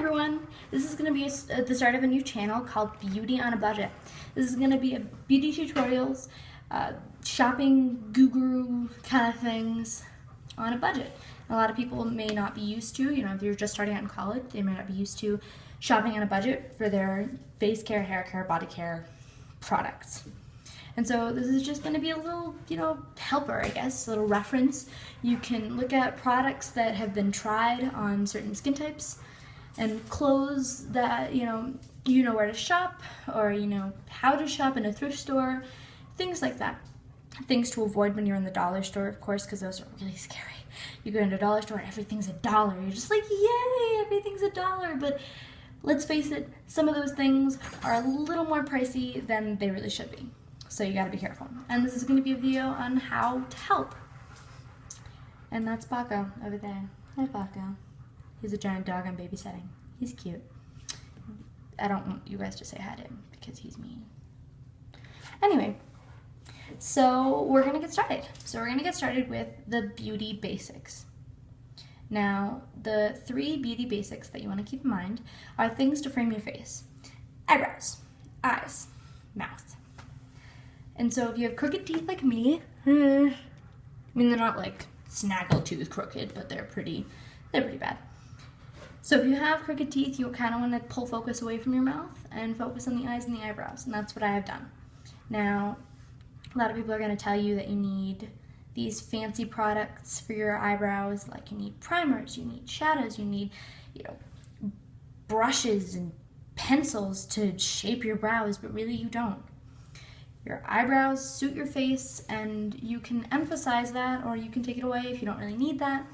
everyone! This is going to be the start of a new channel called Beauty on a Budget. This is going to be a beauty tutorials, shopping guru kind of things on a budget. A lot of people may not be used to, if you're just starting out in college, they may not be used to shopping on a budget for their face care, hair care, body care products. And so this is just going to be a little, helper, I guess, a little reference. You can look at products that have been tried on certain skin types and clothes that, you know where to shop, or how to shop in a thrift store, things like that. Things to avoid when you're in the dollar store, of course, because those are really scary. You go into a dollar store and everything's $1. You're just like, yay, everything's $1. But let's face it, some of those things are a little more pricey than they really should be. So you gotta be careful. And this is gonna be a video on how to help. And that's Paco over there. Hi, Paco. He's a giant dog I'm babysitting. He's cute. I don't want you guys to say hi to him because he's mean. Anyway, so we're gonna get started. So we're gonna get started with the beauty basics. Now, the 3 beauty basics that you wanna keep in mind are things to frame your face: eyebrows, eyes, mouth. And so if you have crooked teeth like me, they're not like snaggletooth crooked, but they're pretty bad. So if you have crooked teeth, you kind of want to pull focus away from your mouth and focus on the eyes and the eyebrows, and that's what I have done. Now, a lot of people are going to tell you that you need these fancy products for your eyebrows, like you need primers, you need shadows, you need, brushes and pencils to shape your brows, but really you don't. Your eyebrows suit your face, and you can emphasize that, or you can take it away if you don't really need that.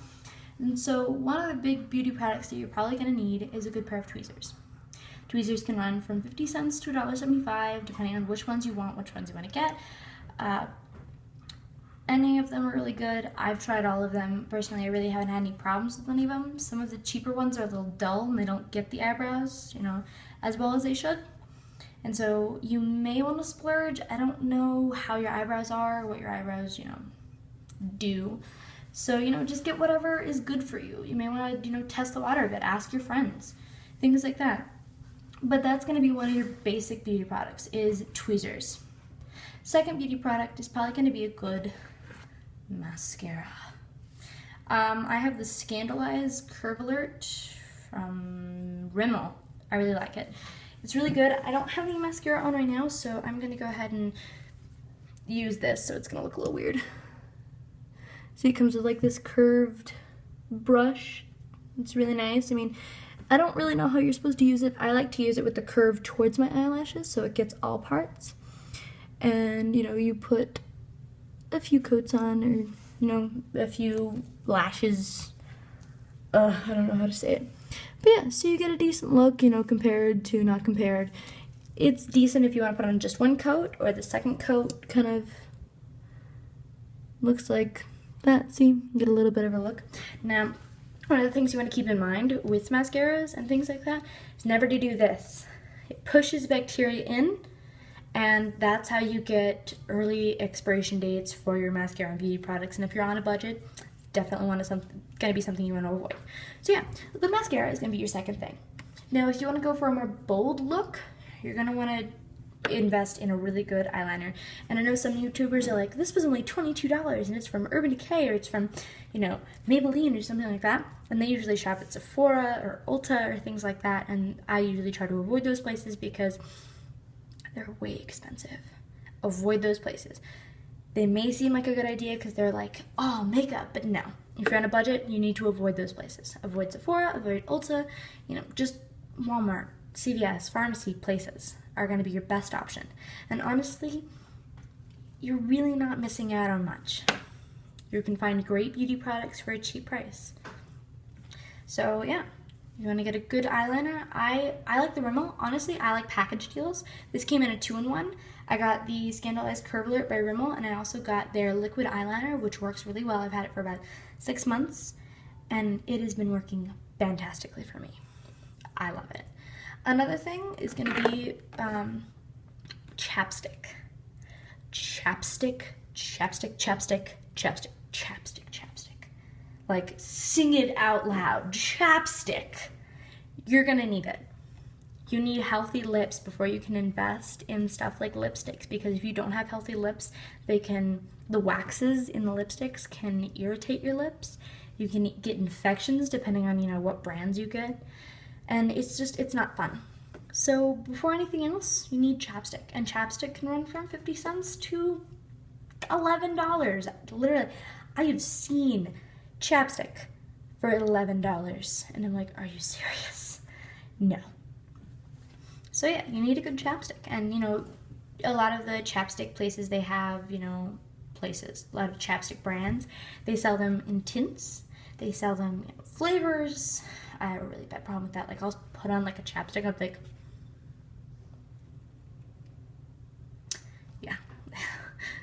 And so one of the big beauty products that you're probably going to need is a good pair of tweezers. Tweezers can run from 50 cents to $1.75, depending on which ones you want, which ones you want to get. Any of them are really good. I've tried all of them. Personally, I really haven't had any problems with any of them. Some of the cheaper ones are a little dull, and they don't get the eyebrows, as well as they should. And so you may want to splurge. I don't know how your eyebrows are, what your eyebrows, do. So, just get whatever is good for you. You may want to, test the water a bit, ask your friends, things like that. But that's going to be one of your basic beauty products, is tweezers. Second beauty product is probably going to be a good mascara. I have the Scandaleyes Curve Alert from Rimmel. I really like it. It's really good. I don't have any mascara on right now, so I'm going to go ahead and use this, so it's going to look a little weird. So it comes with like this curved brush. It's really nice. I don't really know how you're supposed to use it. I like to use it with the curve towards my eyelashes, so it gets all parts. And, you put a few coats on, or, a few lashes. I don't know how to say it. But yeah, so you get a decent look, compared to not compared. It's decent if you want to put on just one coat, or the second coat kind of looks like that. See, you get a little bit of a look. Now, one of the things you want to keep in mind with mascaras and things like that is never to do this. It pushes bacteria in, and that's how you get early expiration dates for your mascara and beauty products. And if you're on a budget, definitely going to be something you want to avoid. So yeah, the mascara is going to be your second thing. Now, if you want to go for a more bold look, you're going to want to invest in a really good eyeliner. And I know some YouTubers are like, this was only $22 and it's from Urban Decay, or it's from, Maybelline or something like that. And they usually shop at Sephora or Ulta or things like that. And I usually try to avoid those places because they're way expensive. Avoid those places. They may seem like a good idea because they're like, oh, makeup, but no. If you're on a budget, you need to avoid those places. Avoid Sephora, avoid Ulta, just Walmart, CVS, pharmacy places are going to be your best option. And honestly, you're really not missing out on much. You can find great beauty products for a cheap price. So yeah, you want to get a good eyeliner. I like the Rimmel. Honestly, I like package deals. This came in a 2-in-1. I got the Scandaleyes Curve Alert by Rimmel, and I also got their liquid eyeliner, which works really well. I've had it for about 6 months, and it has been working fantastically for me. I love it. Another thing is going to be chapstick. Chapstick, chapstick, chapstick, chapstick, chapstick, chapstick. Like, sing it out loud. Chapstick. you're gonna need it. You need healthy lips before you can invest in stuff like lipsticks, because if you don't have healthy lips, the waxes in the lipsticks can irritate your lips. You can get infections depending on, what brands you get. And it's not fun. So before anything else, you need chapstick. And chapstick can run from 50 cents to $11. Literally, I have seen chapstick for $11. And I'm like, are you serious? No. So yeah, you need a good chapstick. And, a lot of the chapstick places, they have, a lot of chapstick brands. They sell them in tints. They sell them in flavors. I have a really bad problem with that. Like, I'll put on, like, a chapstick. I'm like, yeah.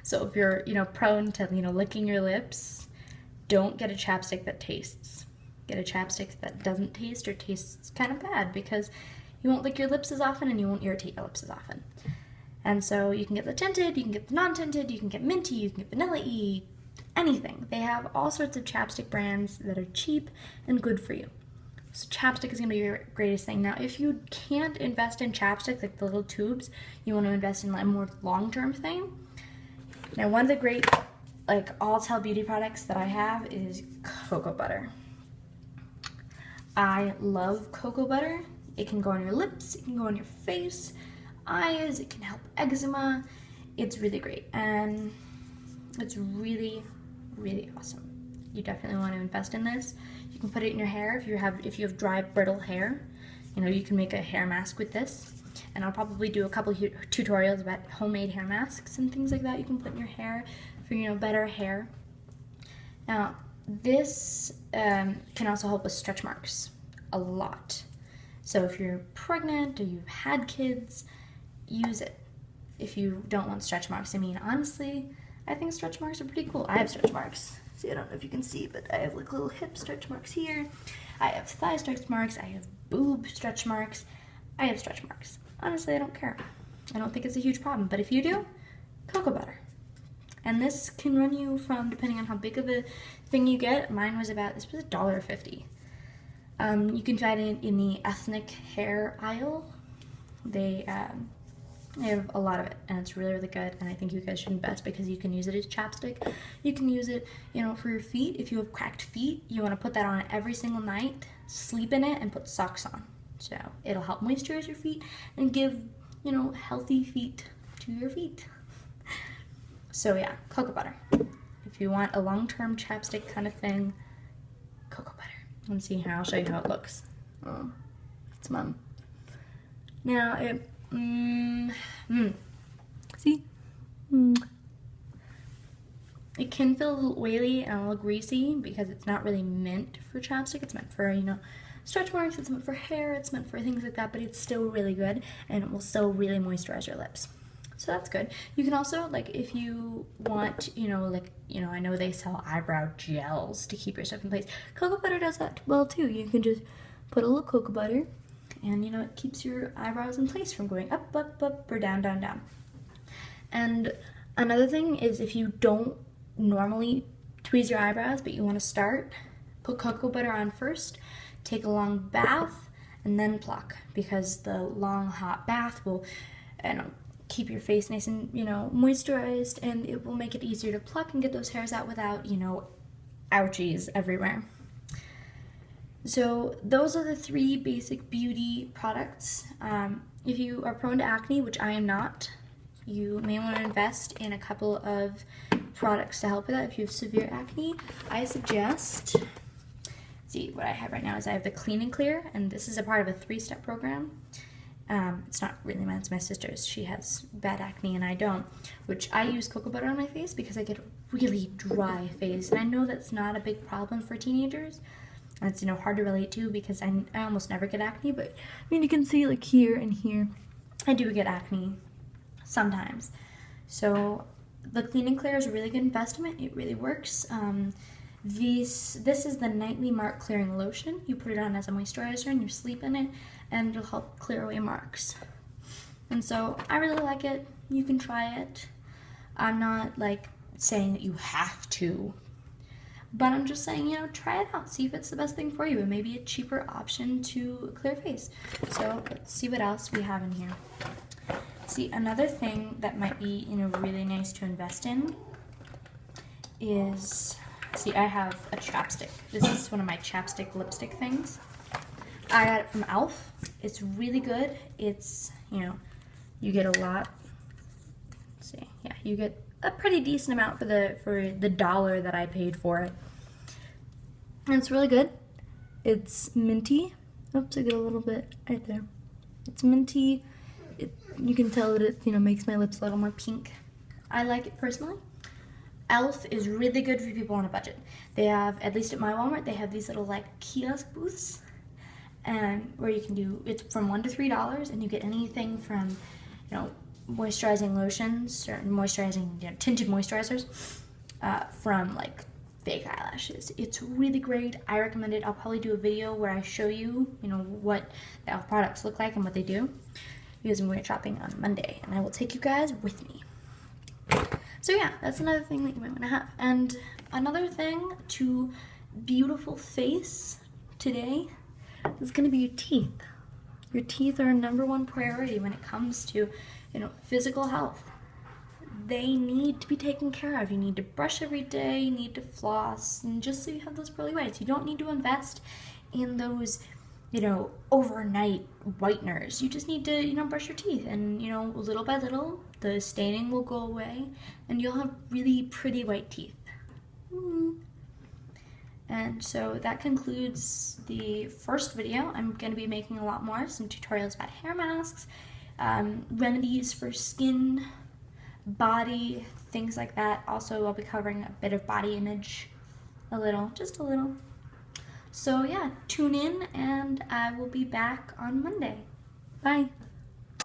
So if you're, prone to, licking your lips, don't get a chapstick that tastes. Get a chapstick that doesn't taste or tastes kind of bad, because you won't lick your lips as often and you won't irritate your lips as often. And so you can get the tinted, you can get the non-tinted, you can get minty, you can get vanilla-y, anything. They have all sorts of chapstick brands that are cheap and good for you. So chapstick is going to be your greatest thing. Now, if you can't invest in chapstick, like the little tubes, you want to invest in a more long-term thing. Now, one of the great, all-tell beauty products that I have is cocoa butter. I love cocoa butter. It can go on your lips, it can go on your face, eyes, it can help eczema. It's really great, and it's really, really awesome. You definitely want to invest in this. You can put it in your hair if you have dry, brittle hair. You can make a hair mask with this, and I'll probably do a couple tutorials about homemade hair masks and things like that you can put in your hair for, better hair. Now, this can also help with stretch marks a lot. So if you're pregnant or you've had kids, use it. If you don't want stretch marks, honestly, I think stretch marks are pretty cool. I have stretch marks. See, I don't know if you can see, but I have little hip stretch marks here. I have thigh stretch marks. I have boob stretch marks. I have stretch marks. Honestly, I don't care. I don't think it's a huge problem, but if you do, cocoa butter. And this can run you from, depending on how big of a thing you get, this was $1.50. You can find it in the ethnic hair aisle. They have a lot of it, and it's really, really good, and I think you guys should invest because you can use it as chapstick. You can use it, for your feet. If you have cracked feet, you want to put that on every single night, sleep in it, and put socks on. So it'll help moisturize your feet and give, healthy feet to your feet. So yeah, cocoa butter. If you want a long-term chapstick kind of thing, cocoa butter. Let's see here, I'll show you how it looks. Oh, it's mom. Now see? It can feel a little oily and a little greasy because it's not really meant for chapstick. It's meant for, stretch marks, it's meant for hair, it's meant for things like that, but it's still really good and it will still really moisturize your lips. So that's good. You can also, if you want, I know they sell eyebrow gels to keep your stuff in place. Cocoa butter does that well too. You can just put a little cocoa butter and, it keeps your eyebrows in place from going up, up, up, or down, down, down. And another thing is if you don't normally tweeze your eyebrows, but you want to start, put cocoa butter on first, take a long bath, and then pluck, because the long, hot bath will, keep your face nice and, moisturized, and it will make it easier to pluck and get those hairs out without, ouchies everywhere. So those are the 3 basic beauty products. If you are prone to acne, which I am not, you may want to invest in a couple of products to help with that. If you have severe acne, I suggest, see, what I have right now is I have the Clean and Clear, and this is a part of a 3-step program. It's not really mine, it's my sister's. She has bad acne and I don't, which I use cocoa butter on my face because I get a really dry face, and I know that's not a big problem for teenagers. And it's, hard to relate to because I almost never get acne, but you can see here and here, I do get acne sometimes. So the Clean and Clear is a really good investment. It really works. This is the Nightly Mark Clearing Lotion. You put it on as a moisturizer and you sleep in it, and it'll help clear away marks. And so I really like it. You can try it. I'm not saying that you have to. But I'm just saying, try it out. See if it's the best thing for you. It may be a cheaper option to clear face. So let's see what else we have in here. See, another thing that might be, really nice to invest in is, see, I have a chapstick. This is one of my chapstick lipstick things. I got it from e.l.f. It's really good. It's, you get a lot. Let's see, yeah, you get a pretty decent amount for the dollar that I paid for it. And it's really good. It's minty. Oops, I get a little bit right there. It's minty. You can tell that it, makes my lips a little more pink. I like it personally. e.l.f. is really good for people on a budget. They have, at least at my Walmart, they have these little kiosk booths, and where you can do, it's from $1 to $3, and you get anything from, moisturizing lotions or moisturizing, tinted moisturizers, from fake eyelashes. It's really great. I recommend it. I'll probably do a video where I show you, what the e.l.f. products look like and what they do, because I'm going shopping on Monday, and I will take you guys with me. So yeah, that's another thing that you might want to have. And another thing to beautiful face today is going to be your teeth. Your teeth are #1 priority when it comes to, physical health. They need to be taken care of. You need to brush every day, you need to floss, and just so you have those pearly whites. You don't need to invest in those, overnight whiteners. You just need to, brush your teeth, and, little by little, the staining will go away, and you'll have really pretty white teeth. And so that concludes the first video. I'm going to be making a lot more, some tutorials about hair masks, remedies for skin, body, things like that. Also, I'll be covering a bit of body image, just a little. So yeah, tune in, and I will be back on Monday. Bye.